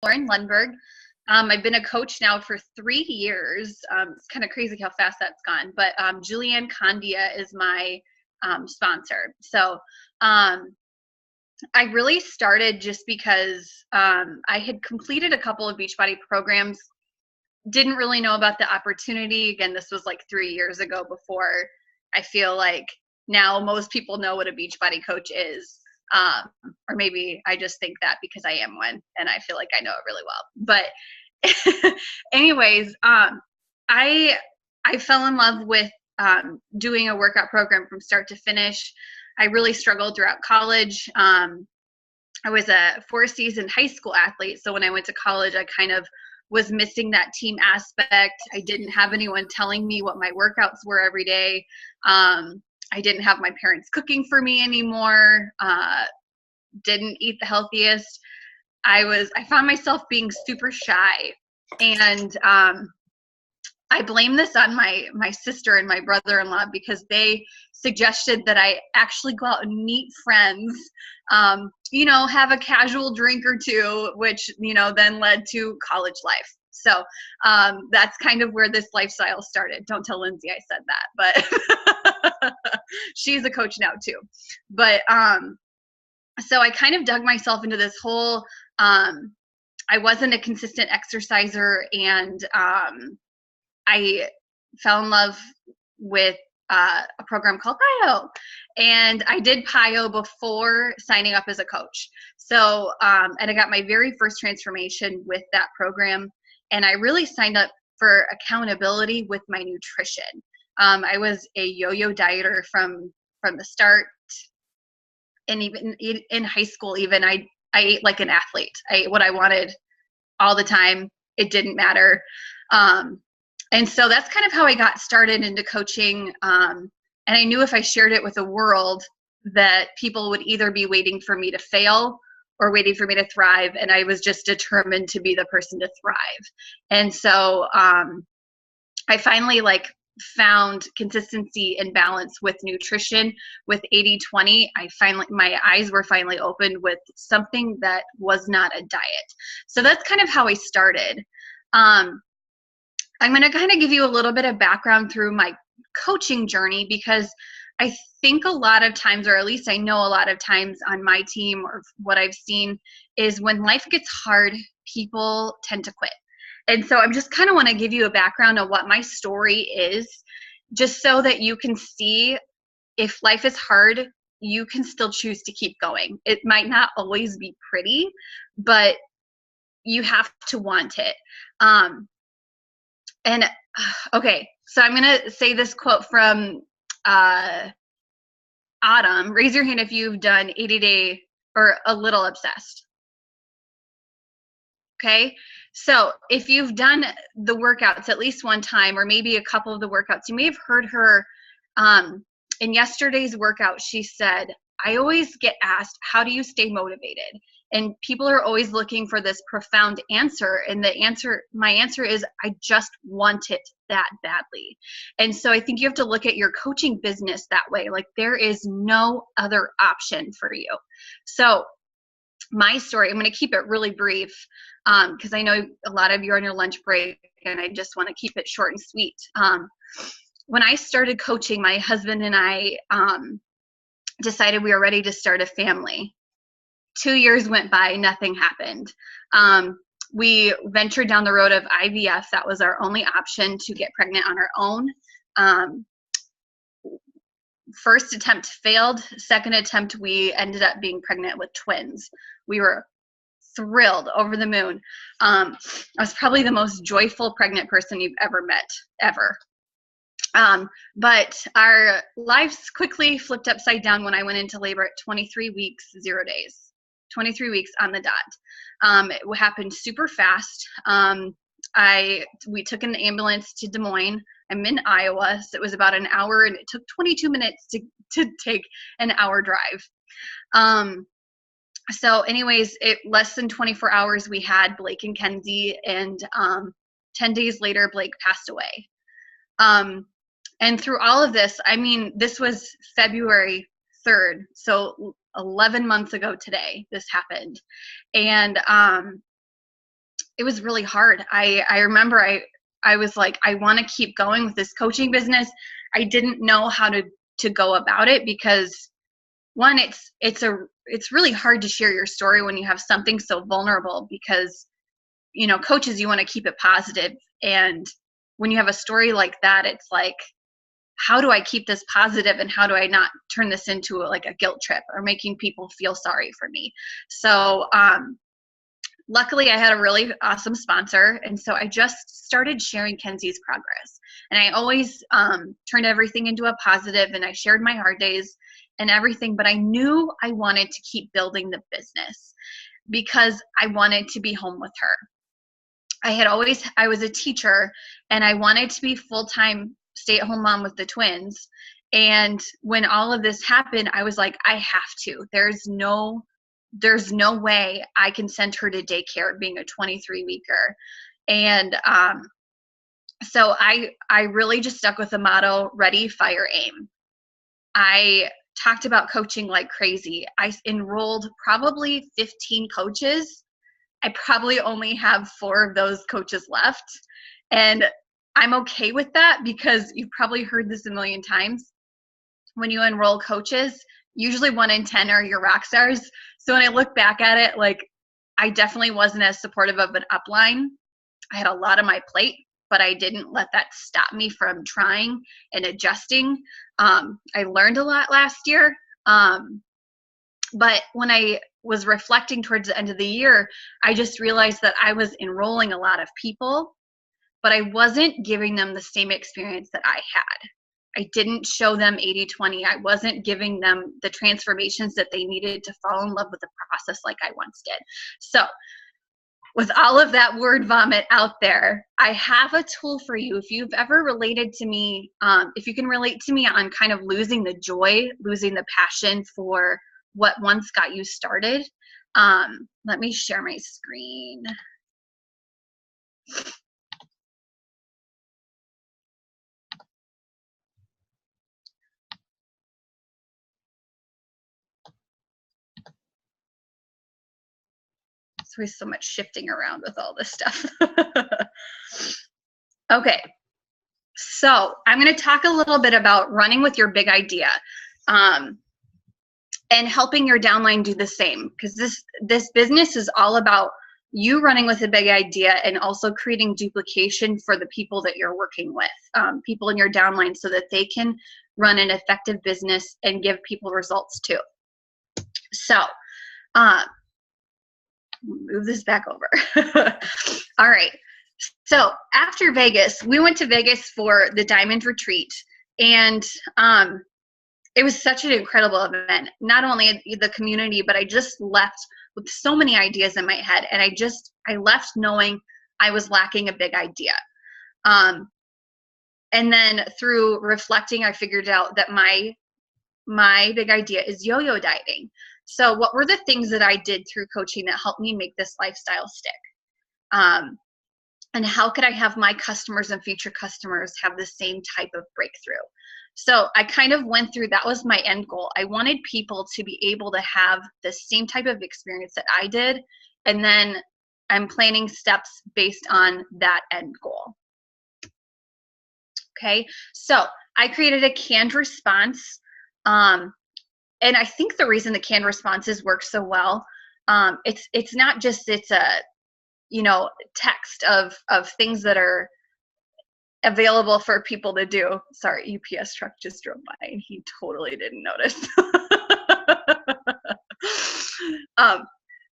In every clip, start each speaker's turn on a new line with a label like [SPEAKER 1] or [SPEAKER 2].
[SPEAKER 1] Lauren Lundberg. I've been a coach now for 3 years. It's kind of crazy how fast that's gone, but Julianne Condia is my sponsor. So I really started just because I had completed a couple of Beachbody programs, didn't really know about the opportunity. Again, this was like 3 years ago, before I feel like now most people know what a Beachbody coach is. Or maybe I just think that because I am one and I feel like I know it really well. But anyways, I fell in love with doing a workout program from start to finish. I really struggled throughout college. I was a 4-season high school athlete, so when I went to college, I kind of was missing that team aspect. I didn't have anyone telling me what my workouts were every day. I didn't have my parents cooking for me anymore. Didn't eat the healthiest. I found myself being super shy, and I blame this on my sister and my brother-in-law, because they suggested that I actually go out and meet friends, have a casual drink or two, which, then led to college life. So that's kind of where this lifestyle started. Don't tell Lindsay I said that, but she's a coach now too. But so I kind of dug myself into this whole, I wasn't a consistent exerciser, and I fell in love with a program called PIO, and I did PIO before signing up as a coach. So, and I got my very first transformation with that program, and I really signed up for accountability with my nutrition. I was a yo-yo dieter from the start, and even in high school, even I ate like an athlete. I ate what I wanted all the time. It didn't matter. And so that's kind of how I got started into coaching. And I knew if I shared it with the world, that people would either be waiting for me to fail or waiting for me to thrive. And I was just determined to be the person to thrive. And so I finally found consistency and balance with nutrition with 80-20. My eyes were finally opened with something that was not a diet. So that's kind of how I started. I'm going to kind of give you a little bit of background through my coaching journey, because I think a lot of times, or at least I know a lot of times on my team, or what I've seen, is when life gets hard, people tend to quit. And so I'm just kind of want to give you a background of what my story is, just so that you can see if life is hard, you can still choose to keep going. It might not always be pretty, but you have to want it. And okay, so I'm going to say this quote from Autumn. Raise your hand if you've done 80-day or a little obsessed. Okay, so if you've done the workouts at least one time, or maybe a couple of the workouts, you may have heard her in yesterday's workout. She said, I always get asked, how do you stay motivated? And people are always looking for this profound answer. And my answer is, I just want it that badly. And so I think you have to look at your coaching business that way. Like, there is no other option for you. So my story, I'm going to keep it really brief, because I know a lot of you are on your lunch break, and I just want to keep it short and sweet. When I started coaching, my husband and I decided we were ready to start a family. 2 years went by, nothing happened. We ventured down the road of IVF. That was our only option to get pregnant on our own. First attempt failed. Second attempt, we ended up being pregnant with twins. We were thrilled, over the moon. I was probably the most joyful pregnant person you've ever met, ever. But our lives quickly flipped upside down when I went into labor at 23 weeks, 0 days. 23 weeks on the dot. It happened super fast. We took an ambulance to Des Moines. I'm in Iowa, so it was about an hour, and it took 22 minutes to take an hour drive. So anyways, less than 24 hours, we had Blake and Kenzie, and 10 days later, Blake passed away. And through all of this, I mean, this was February 3rd, so 11 months ago today, this happened. And it was really hard. I remember I was like, I want to keep going with this coaching business. I didn't know how to go about it because one, it's really hard to share your story when you have something so vulnerable because, you know, coaches, you want to keep it positive. And when you have a story like that, it's like, how do I keep this positive and how do I not turn this into like a guilt trip or making people feel sorry for me? So, luckily I had a really awesome sponsor. And so I just started sharing Kenzie's progress. And I always turned everything into a positive, and I shared my hard days and everything, but I knew I wanted to keep building the business because I wanted to be home with her. I was a teacher and I wanted to be full-time stay-at-home mom with the twins. And when all of this happened, I was like, I have to. There's no way I can send her to daycare being a 23-weeker. And so I really just stuck with the motto, ready, fire, aim. I talked about coaching like crazy. I enrolled probably 15 coaches. I probably only have 4 of those coaches left. And I'm okay with that because you've probably heard this a million times. When you enroll coaches, usually 1 in 10 are your rock stars. So when I look back at it, like, I definitely wasn't as supportive of an upline. I had a lot on my plate, but I didn't let that stop me from trying and adjusting. I learned a lot last year. But when I was reflecting towards the end of the year, I just realized that I was enrolling a lot of people, but I wasn't giving them the same experience that I had. I didn't show them 80-20. I wasn't giving them the transformations that they needed to fall in love with the process like I once did. So with all of that word vomit out there, I have a tool for you. If you've ever related to me, if you can relate to me on kind of losing the joy, losing the passion for what once got you started, let me share my screen. There's always so much shifting around with all this stuff. Okay, so I'm going to talk a little bit about running with your big idea, and helping your downline do the same, because this business is all about you running with a big idea and also creating duplication for the people that you're working with, people in your downline, so that they can run an effective business and give people results too. So move this back over. All right. So after Vegas, we went to Vegas for the Diamond Retreat, and it was such an incredible event. Not only the community, but I just left with so many ideas in my head, and I left knowing I was lacking a big idea. And then through reflecting, I figured out that my big idea is yo-yo dieting. So what were the things that I did through coaching that helped me make this lifestyle stick? And how could I have my customers and future customers have the same type of breakthrough? So I kind of went through, that was my end goal. I wanted people to be able to have the same type of experience that I did. And then I'm planning steps based on that end goal. Okay, so I created a canned response. And I think the reason the canned responses work so well, it's not just, it's a, you know, text of things that are available for people to do. Sorry, UPS truck just drove by and he totally didn't notice.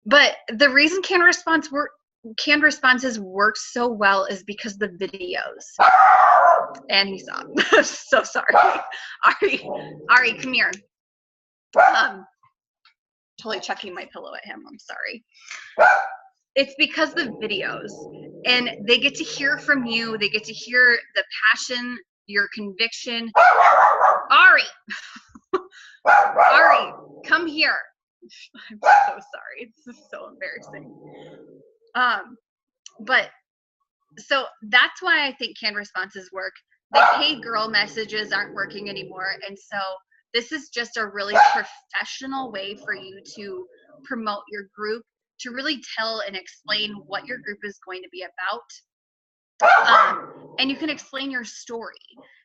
[SPEAKER 1] But the reason canned responses work so well is because the videos. And he's on. So sorry. Ari, come here. Totally chucking my pillow at him. I'm sorry. It's because the videos, and they get to hear from you. They get to hear the passion, your conviction. Ari, Ari, come here. I'm so sorry. This is so embarrassing. But so that's why I think canned responses work. The hey girl messages aren't working anymore. And so this is just a really professional way for you to promote your group to really tell and explain what your group is going to be about. And you can explain your story.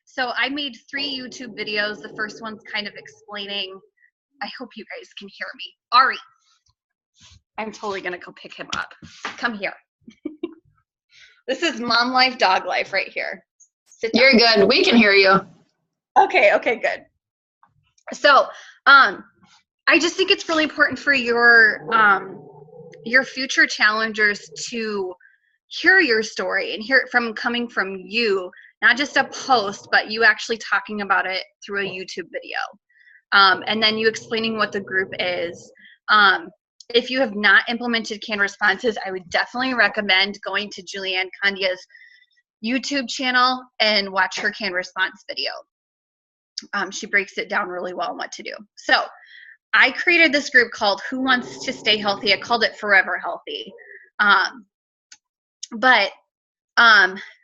[SPEAKER 1] So I made 3 YouTube videos. The first one's kind of explaining, I hope you guys can hear me. Ari, I'm totally going to go pick him up. Come here. This is mom life, dog life right here.
[SPEAKER 2] You're good. We can hear you.
[SPEAKER 1] Okay, good. So I just think it's really important for your future challengers to hear your story and hear it coming from you, not just a post, but you actually talking about it through a YouTube video. And then you explaining what the group is. If you have not implemented canned responses, I would definitely recommend going to Julianne Candia's YouTube channel and watch her canned response video. She breaks it down really well on what to do. So I created this group called Who Wants to Stay Healthy? I called it Forever Healthy.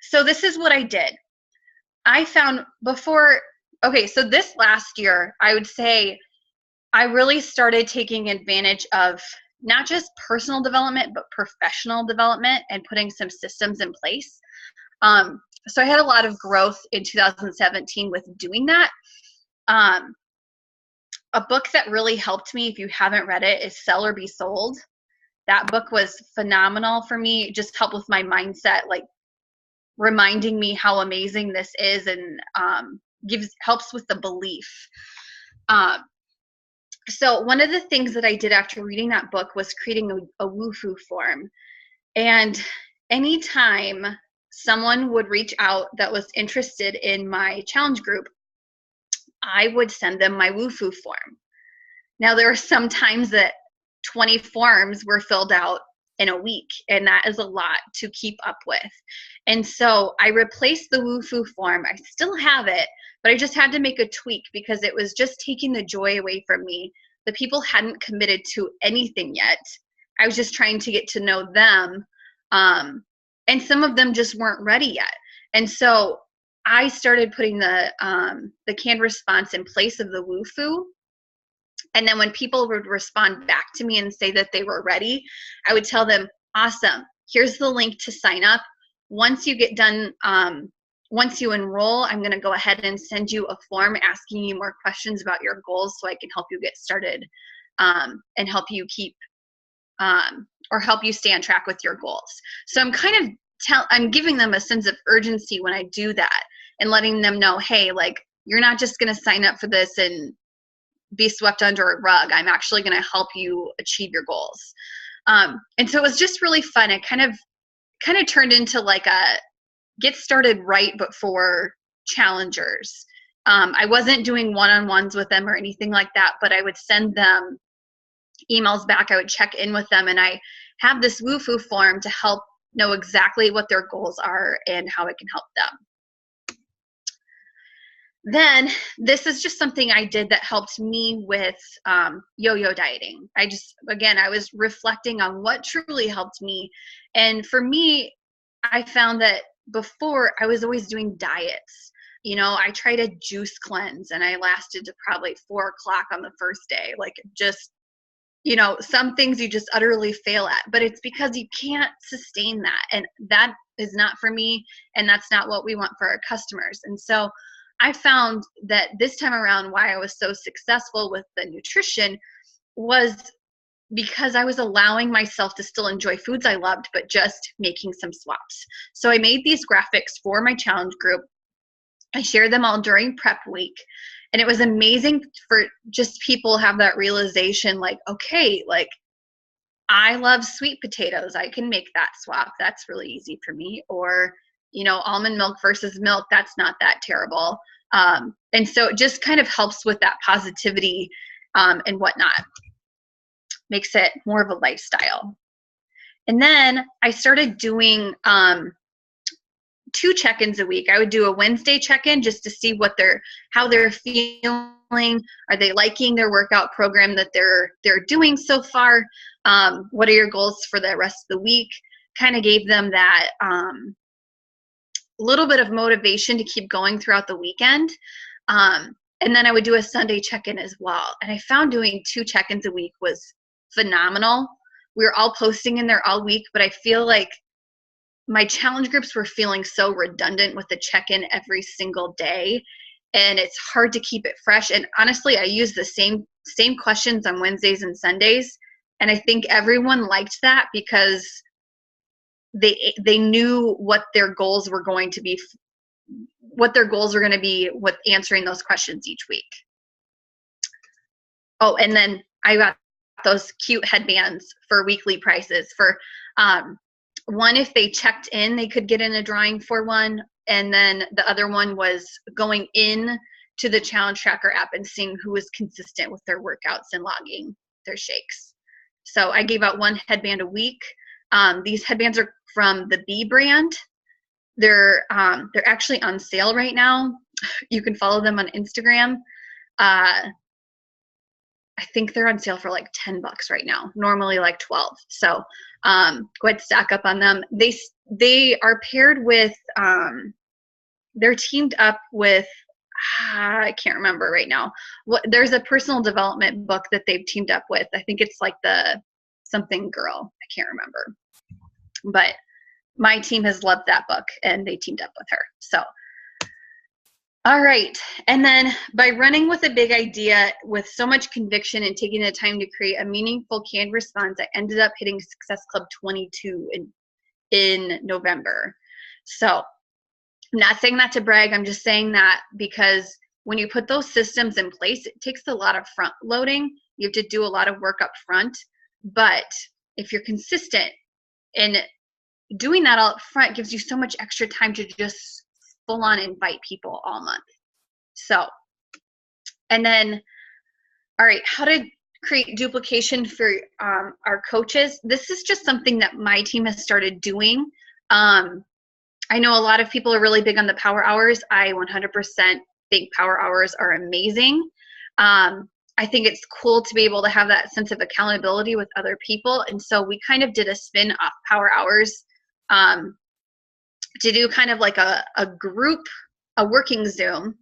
[SPEAKER 1] So this is what I did. I found so this last year, I would say I really started taking advantage of not just personal development, but professional development and putting some systems in place. So I had a lot of growth in 2017 with doing that. A book that really helped me, if you haven't read it, is Sell or Be Sold. That book was phenomenal for me. It just helped with my mindset, like reminding me how amazing this is, and helps with the belief. So one of the things that I did after reading that book was creating a woohoo form. And anytime someone would reach out that was interested in my challenge group, I would send them my woohoo form. Now, there are some times that 20 forms were filled out in a week, and that is a lot to keep up with. And so I replaced the woohoo form. I still have it, but I just had to make a tweak because it was just taking the joy away from me. The people hadn't committed to anything yet. I was just trying to get to know them. And some of them just weren't ready yet. And so I started putting the canned response in place of the woohoo. And then when people would respond back to me and say that they were ready, I would tell them, awesome, here's the link to sign up. Once you get done, once you enroll, I'm going to go ahead and send you a form asking you more questions about your goals so I can help you get started and help you keep or help you stay on track with your goals. So I'm kind of I'm giving them a sense of urgency when I do that and letting them know, hey, like, you're not just going to sign up for this and be swept under a rug. I'm actually going to help you achieve your goals. And so it was just really fun. It kind of turned into like a get started right before challengers. I wasn't doing one-on-ones with them or anything like that, but I would send them emails back. I would check in with them, and I have this woohoo form to help know exactly what their goals are and how it can help them. Then this is just something I did that helped me with yo-yo dieting. I was reflecting on what truly helped me. And for me, I found that before I was always doing diets. You know, I tried a juice cleanse and I lasted to probably 4 o'clock on the first day. Like, just, you know, some things you just utterly fail at, but it's because you can't sustain that. And that is not for me. And that's not what we want for our customers. And so I found that this time around, why I was so successful with the nutrition was because I was allowing myself to still enjoy foods I loved, but just making some swaps. So I made these graphics for my challenge group. I shared them all during prep week. And it was amazing for just people have that realization, like, okay, like, I love sweet potatoes. I can make that swap. That's really easy for me. Or, you know, almond milk versus milk, that's not that terrible. And so it just kind of helps with that positivity and whatnot. Makes it more of a lifestyle. And then I started doing 2 check-ins a week. I would do a Wednesday check-in just to see how they're feeling. Are they liking their workout program that they're doing so far? What are your goals for the rest of the week? Kind of gave them that little bit of motivation to keep going throughout the weekend. And then I would do a Sunday check-in as well. And I found doing 2 check-ins a week was phenomenal. we were all posting in there all week, but I feel like my challenge groups were feeling so redundant with the check-in every single day, and it's hard to keep it fresh. And honestly, I use the same questions on Wednesdays and Sundays, and I think everyone liked that because they knew what their goals were going to be, with answering those questions each week. Oh, and then I got those cute headbands for weekly prices. For one, if they checked in, they could get in a drawing for one. And then the other one was going in to the challenge tracker app and seeing who was consistent with their workouts and logging their shakes. So I gave out one headband a week. These headbands are from the B brand. They're actually on sale right now. You can follow them on Instagram. I think they're on sale for like $10 right now, normally like 12. So go ahead, stack up on them. They are paired with, they're teamed up with, I can't remember right now. There's a personal development book that they've teamed up with. I think it's like the something girl. I can't remember. But my team has loved that book and they teamed up with her. So all right. And then by running with a big idea with so much conviction and taking the time to create a meaningful canned response, I ended up hitting Success Club 22 in November. So I'm not saying that to brag. I'm just saying that because when you put those systems in place, it takes a lot of front loading. You have to do a lot of work up front. But if you're consistent in doing that all up front, gives you so much extra time to just full on invite people all month. So, and then, all right, how to create duplication for our coaches. This is just something that my team has started doing. I know a lot of people are really big on the power hours. I 100% think power hours are amazing. I think it's cool to be able to have that sense of accountability with other people. And so we kind of did a spin off power hours to do kind of like a group, a working Zoom.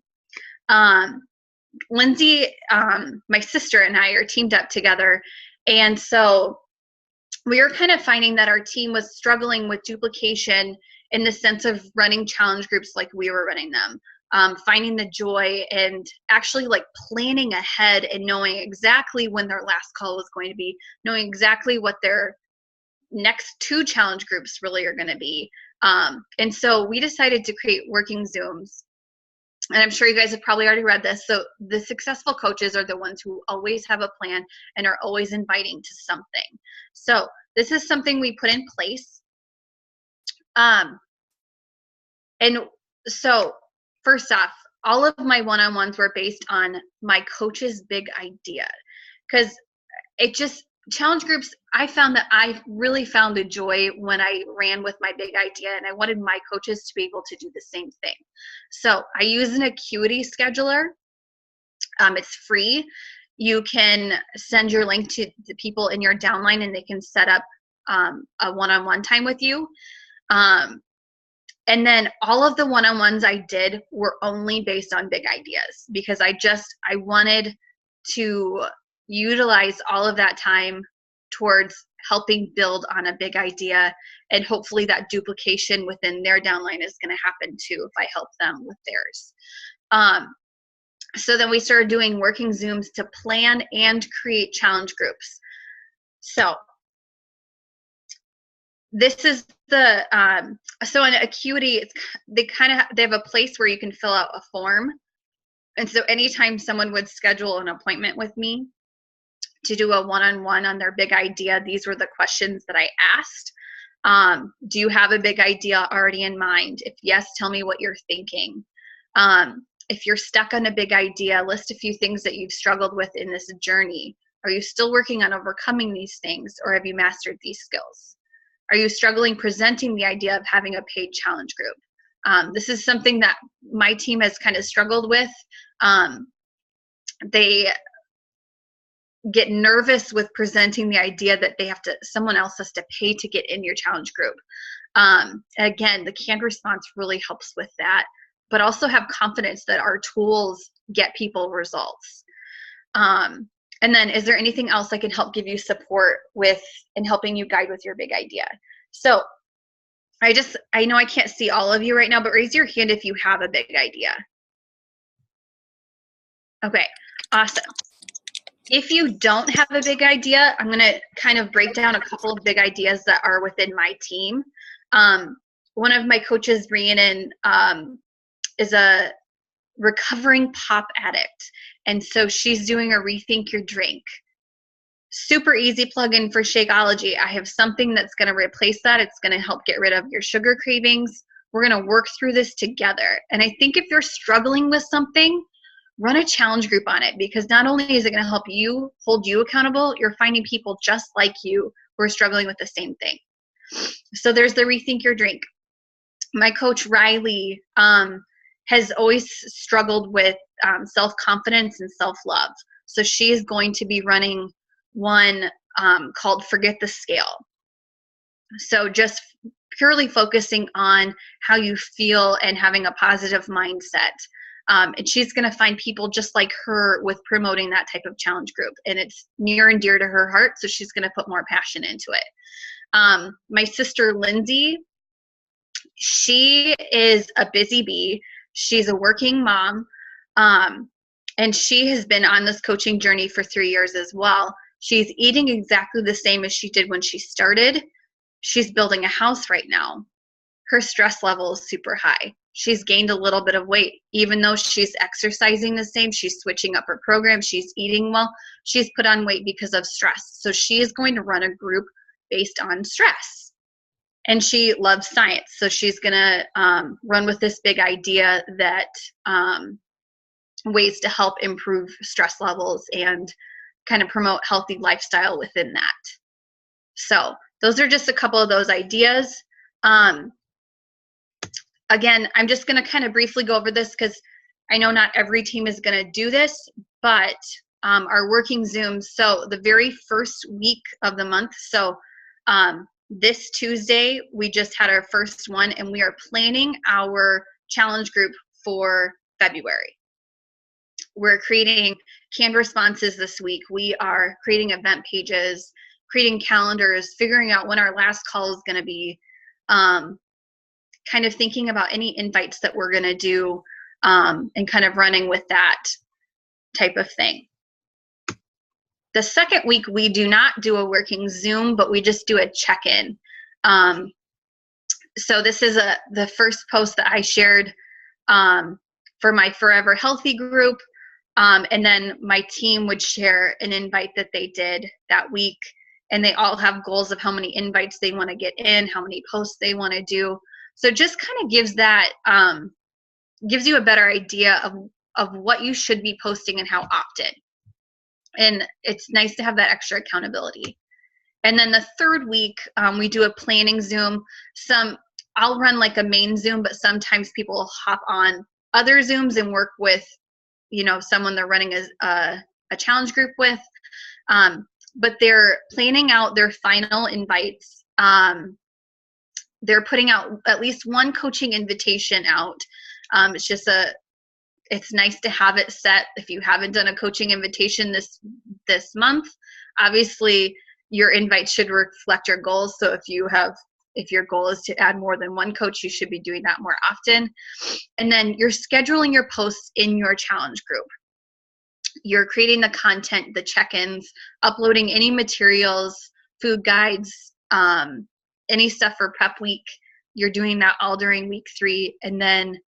[SPEAKER 1] Lindsay, my sister, and I are teamed up together. And so we were kind of finding that our team was struggling with duplication in the sense of running challenge groups like we were running them, finding the joy and actually like planning ahead and knowing exactly when their last call was going to be, knowing exactly what their next 2 challenge groups really are going to be. And so we decided to create working Zooms. And I'm sure you guys have probably already read this. So the successful coaches are the ones who always have a plan and are always inviting to something. So this is something we put in place. And so first off, all of my one-on-ones were based on my coach's big idea, because challenge groups, I found that I really found a joy when I ran with my big idea, and I wanted my coaches to be able to do the same thing. So I use an acuity scheduler. It's free. You can send your link to the people in your downline and they can set up a one-on-one time with you. And then all of the one-on-ones I did were only based on big ideas, because I wanted to utilize all of that time towards helping build on a big idea, and hopefully that duplication within their downline is going to happen too if I help them with theirs. So then we started doing working Zooms to plan and create challenge groups. So this is the so in Acuity, they have a place where you can fill out a form. And so anytime someone would schedule an appointment with me to do a one-on-one on their big idea, these were the questions that I asked. Do you have a big idea already in mind? If yes, tell me what you're thinking. If you're stuck on a big idea, list a few things that you've struggled with in this journey. Are you still working on overcoming these things, or have you mastered these skills? Are you struggling presenting the idea of having a paid challenge group? This is something that my team has kind of struggled with. They get nervous with presenting the idea that someone else has to pay to get in your challenge group. Again, the canned response really helps with that, but also have confidence that our tools get people results. And then is there anything else I can help give you support with in helping you guide with your big idea? So I know I can't see all of you right now, but raise your hand if you have a big idea. Okay, awesome. If you don't have a big idea, I'm going to kind of break down a couple of big ideas that are within my team. One of my coaches, Rhiannon, is a recovering pop addict. And so she's doing a Rethink Your Drink. Super easy plug-in for Shakeology. I have something that's going to replace that. It's going to help get rid of your sugar cravings. We're going to work through this together. And I think if you're struggling with something, run a challenge group on it, because not only is it going to help you hold you accountable, you're finding people just like you who are struggling with the same thing. So there's the Rethink Your Drink. My coach, Riley, has always struggled with self-confidence and self-love. So she is going to be running one called Forget the Scale. So just purely focusing on how you feel and having a positive mindset. And she's going to find people just like her with promoting that type of challenge group. And it's near and dear to her heart, so she's going to put more passion into it. My sister, Lindsay, she is a busy bee. She's a working mom, and she has been on this coaching journey for 3 years as well. She's eating exactly the same as she did when she started. She's building a house right now. Her stress level is super high. She's gained a little bit of weight. Even though she's exercising the same, she's switching up her program, she's eating well, she's put on weight because of stress. So she is going to run a group based on stress. And she loves science. So she's going to run with this big idea that ways to help improve stress levels and kind of promote healthy lifestyle within that. So those are just a couple of those ideas. Again, I'm just going to kind of briefly go over this because I know not every team is going to do this, but our working Zooms, so the very first week of the month, so this Tuesday, we just had our first one, and we are planning our challenge group for February. We're creating canned responses this week. We are creating event pages, creating calendars, figuring out when our last call is going to be, kind of thinking about any invites that we're going to do, and kind of running with that type of thing. The second week, we do not do a working Zoom, but we just do a check-in. So this is the first post that I shared for my Forever Healthy group. And then my team would share an invite that they did that week. And they all have goals of how many invites they want to get in, how many posts they want to do. So just kind of gives that, gives you a better idea of what you should be posting and how often. And it's nice to have that extra accountability. And then the third week, we do a planning Zoom. I'll run like a main Zoom, but sometimes people will hop on other Zooms and work with, someone they're running a challenge group with. But they're planning out their final invites. They're putting out at least one coaching invitation out. It's nice to have it set. If you haven't done a coaching invitation this month, obviously your invite should reflect your goals. So if your goal is to add more than one coach, you should be doing that more often. And then you're scheduling your posts in your challenge group. You're creating the content, the check-ins, uploading any materials, food guides, any stuff for prep week. You're doing that all during week 3, and then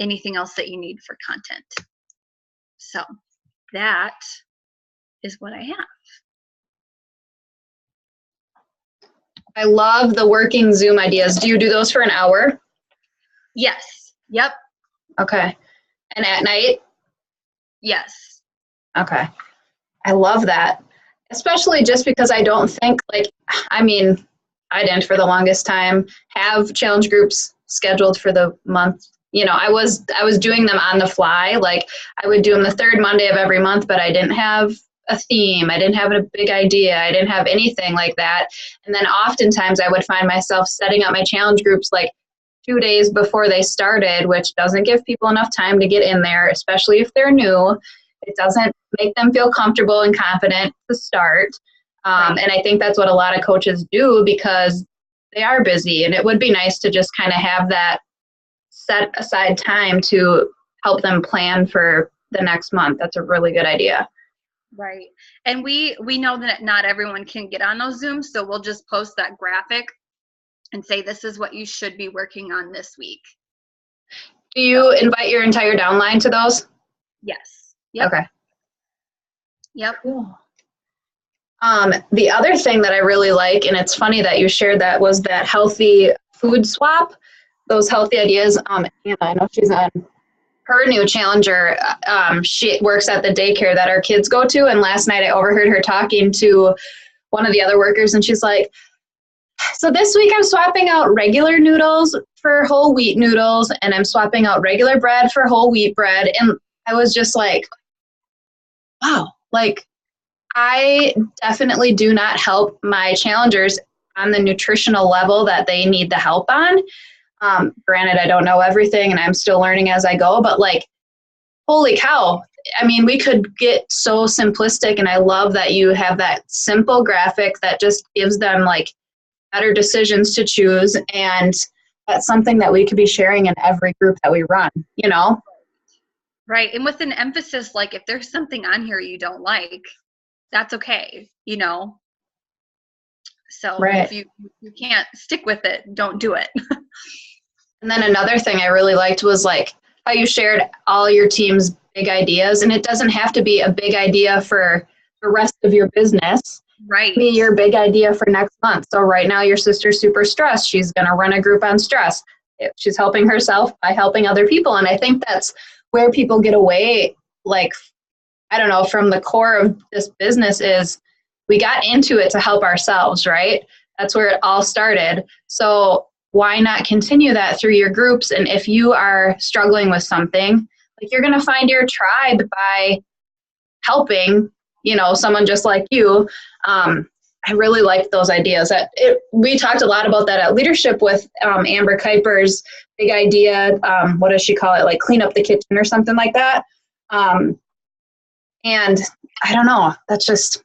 [SPEAKER 1] anything else that you need for content. So that is what I have.
[SPEAKER 2] I love the working Zoom ideas. Do you do those for an hour?
[SPEAKER 1] Yes. Yep.
[SPEAKER 2] Okay. And at night?
[SPEAKER 1] Yes.
[SPEAKER 2] Okay. I love that. Especially just because I don't think I didn't for the longest time have challenge groups scheduled for the month. I was doing them on the fly. Like I would do them the third Monday of every month, but I didn't have a theme. I didn't have a big idea. I didn't have anything like that. And then oftentimes I would find myself setting up my challenge groups like 2 days before they started, which doesn't give people enough time to get in there, especially if they're new. It doesn't make them feel comfortable and confident to start. And I think that's what a lot of coaches do because they are busy, and it would be nice to just kind of have that set aside time to help them plan for the next month. That's a really good idea.
[SPEAKER 1] Right. And we know that not everyone can get on those Zooms, so we'll just post that graphic and say, this is what you should be working on this week.
[SPEAKER 2] Do you invite your entire downline to those?
[SPEAKER 1] Yes. Yep.
[SPEAKER 2] Okay.
[SPEAKER 1] Yep.
[SPEAKER 2] Cool. The other thing that I really like, and it's funny that you shared that, was that healthy food swap, those healthy ideas. Anna, I know she's on her new challenger. She works at the daycare that our kids go to. And last night I overheard her talking to one of the other workers, and she's like, so this week I'm swapping out regular noodles for whole wheat noodles, and I'm swapping out regular bread for whole wheat bread. And I was just like, wow, like I definitely do not help my challengers on the nutritional level that they need the help on. Granted, I don't know everything and I'm still learning as I go, but like, holy cow. I mean, we could get so simplistic, and I love that you have that simple graphic that just gives them like better decisions to choose. And that's something that we could be sharing in every group that we run, you know?
[SPEAKER 1] Right. And with an emphasis, like if there's something on here you don't like, that's okay, you know? So if you can't stick with it, don't do it.
[SPEAKER 2] And then another thing I really liked was like how you shared all your team's big ideas, and it doesn't have to be a big idea for the rest of your business.
[SPEAKER 1] Right.
[SPEAKER 2] Be your big idea for next month. So right now your sister's super stressed. She's going to run a group on stress. She's helping herself by helping other people. And I think that's where people get away, like, I don't know, from the core of this business is we got into it to help ourselves, right? That's where it all started. So why not continue that through your groups? And if you are struggling with something, like you're going to find your tribe by helping, you know, someone just like you. I really liked those ideas. We talked a lot about that at leadership with Amber Kuiper's big idea. What does she call it? Like clean up the kitchen or something like that. And I don't know, that's just,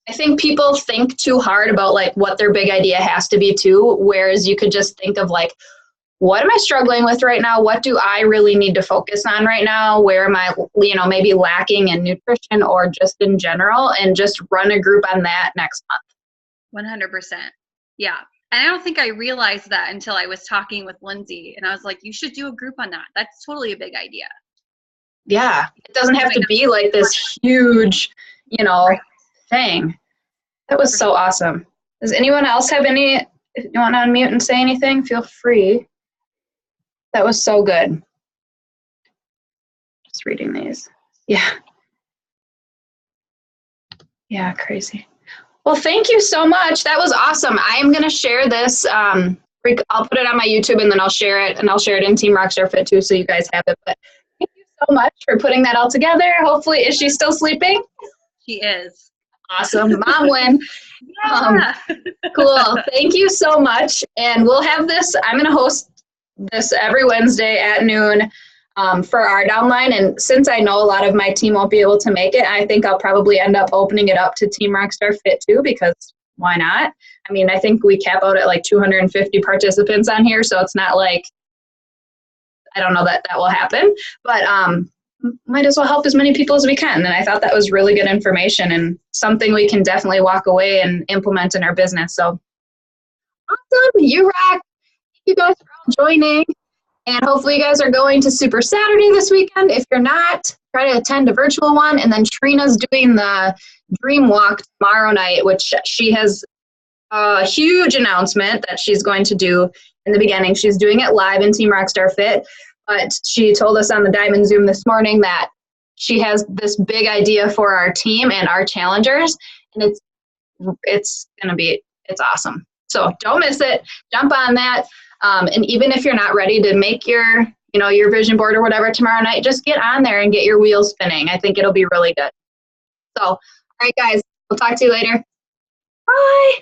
[SPEAKER 2] I think people think too hard about like what their big idea has to be too, whereas you could just think of like, what am I struggling with right now? What do I really need to focus on right now? Where am I, you know, maybe lacking in nutrition or just in general, and just run a group on that next month.
[SPEAKER 1] 100%. Yeah. And I don't think I realized that until I was talking with Lindsay, and I was like, you should do a group on that. That's totally a big idea.
[SPEAKER 2] Yeah. It doesn't have to be like this huge, you know, thing. That was so awesome. Does anyone else have any, if you want to unmute and say anything, feel free. That was so good. Just reading these. Yeah. Yeah, crazy. Well, thank you so much. That was awesome. I am going to share this. I'll put it on my YouTube, and then I'll share it, and I'll share it in Team Rockstar Fit too, so you guys have it. But thank you so much for putting that all together. Hopefully, is she still sleeping?
[SPEAKER 1] She is.
[SPEAKER 2] Awesome. Mom win.
[SPEAKER 1] Yeah.
[SPEAKER 2] Cool. Thank you so much. And we'll have this, I'm going to host this every Wednesday at noon for our downline. And since I know a lot of my team won't be able to make it, I think I'll probably end up opening it up to Team Rockstar Fit too, because why not? I mean, I think we cap out at like 250 participants on here, so it's not like, I don't know that will happen, but might as well help as many people as we can. And I thought that was really good information and something we can definitely walk away and implement in our business. So awesome. You rock. Thank you guys for all joining. And hopefully you guys are going to Super Saturday this weekend. If you're not, try to attend a virtual one. And then Trina's doing the Dream Walk tomorrow night, which she has a huge announcement that she's going to do in the beginning. She's doing it live in Team Rockstar Fit. But she told us on the Diamond Zoom this morning that she has this big idea for our team and our challengers, and it's awesome. So don't miss it. Jump on that. And even if you're not ready to make your vision board or whatever tomorrow night, just get on there and get your wheels spinning. I think it'll be really good. So, all right, guys, we'll talk to you later. Bye.